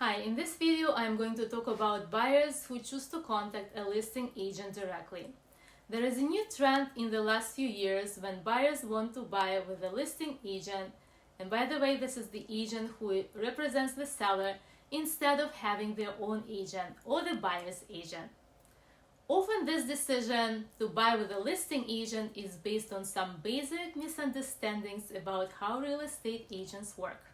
Hi, in this video I'm going to talk about buyers who choose to contact a listing agent directly. There is a new trend in the last few years when buyers want to buy with a listing agent, and by the way, this is the agent who represents the seller instead of having their own agent or the buyer's agent. Often this decision to buy with a listing agent is based on some basic misunderstandings about how real estate agents work.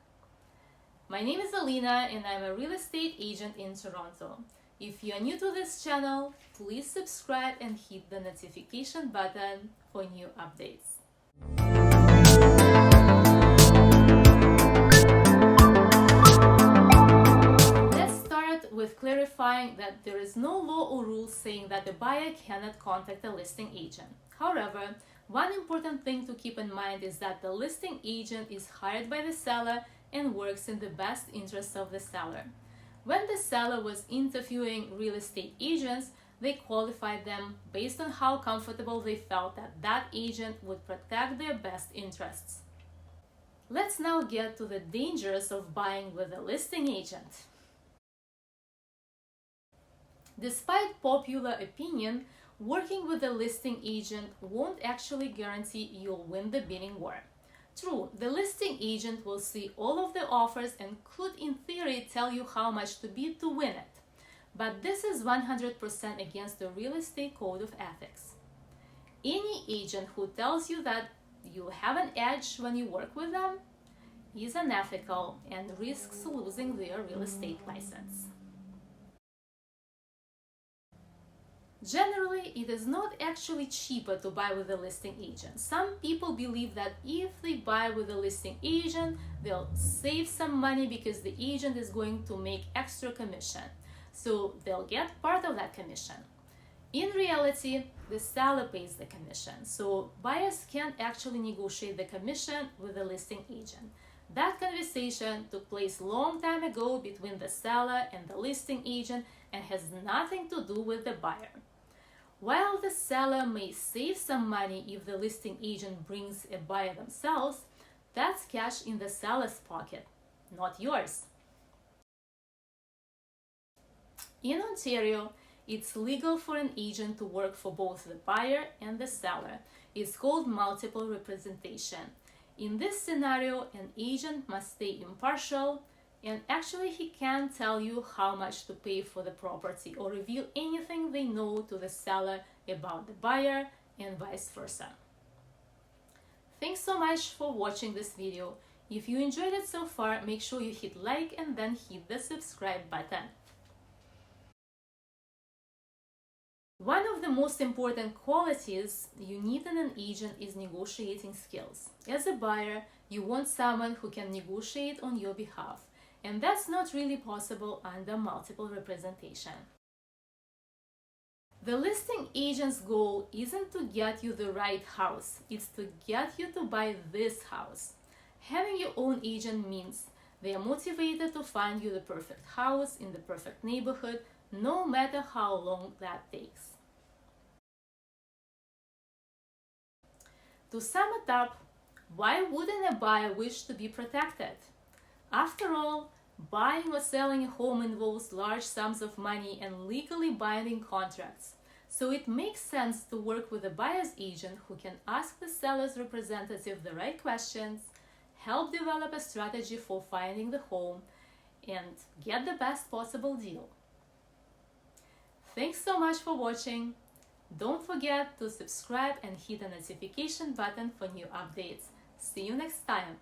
My name is Alina and I'm a real estate agent in Toronto. If you are new to this channel, please subscribe and hit the notification button for new updates. Let's start with clarifying that there is no law or rule saying that the buyer cannot contact a listing agent. However, one important thing to keep in mind is that the listing agent is hired by the seller and works in the best interest of the seller. When the seller was interviewing real estate agents, they qualified them based on how comfortable they felt that that agent would protect their best interests. Let's now get to the dangers of buying with a listing agent. Despite popular opinion, working with a listing agent won't actually guarantee you'll win the bidding war. True, the listing agent will see all of the offers and could in theory tell you how much to bid to win it. But this is 100% against the real estate code of ethics. Any agent who tells you that you have an edge when you work with them is unethical and risks losing their real estate license. Generally, it is not actually cheaper to buy with a listing agent. Some people believe that if they buy with a listing agent, they'll save some money because the agent is going to make extra commission. So they'll get part of that commission. In reality, the seller pays the commission. So buyers can't actually negotiate the commission with the listing agent. That conversation took place long time ago between the seller and the listing agent and has nothing to do with the buyer. While the seller may save some money if the listing agent brings a buyer themselves, that's cash in the seller's pocket, not yours. In Ontario, it's legal for an agent to work for both the buyer and the seller. It's called multiple representation. In this scenario, an agent must stay impartial, and actually he can't tell you how much to pay for the property or reveal anything they know to the seller about the buyer and vice versa. Thanks so much for watching this video. If you enjoyed it so far, make sure you hit like and then hit the subscribe button. One of the most important qualities you need in an agent is negotiating skills. As a buyer, you want someone who can negotiate on your behalf. And that's not really possible under multiple representation. The listing agent's goal isn't to get you the right house, it's to get you to buy this house. Having your own agent means they are motivated to find you the perfect house in the perfect neighborhood, no matter how long that takes. To sum it up, why wouldn't a buyer wish to be protected? After all, buying or selling a home involves large sums of money and legally binding contracts, so it makes sense to work with a buyer's agent who can ask the seller's representative the right questions, help develop a strategy for finding the home, and get the best possible deal. Thanks so much for watching. Don't forget to subscribe and hit the notification button for new updates. See you next time.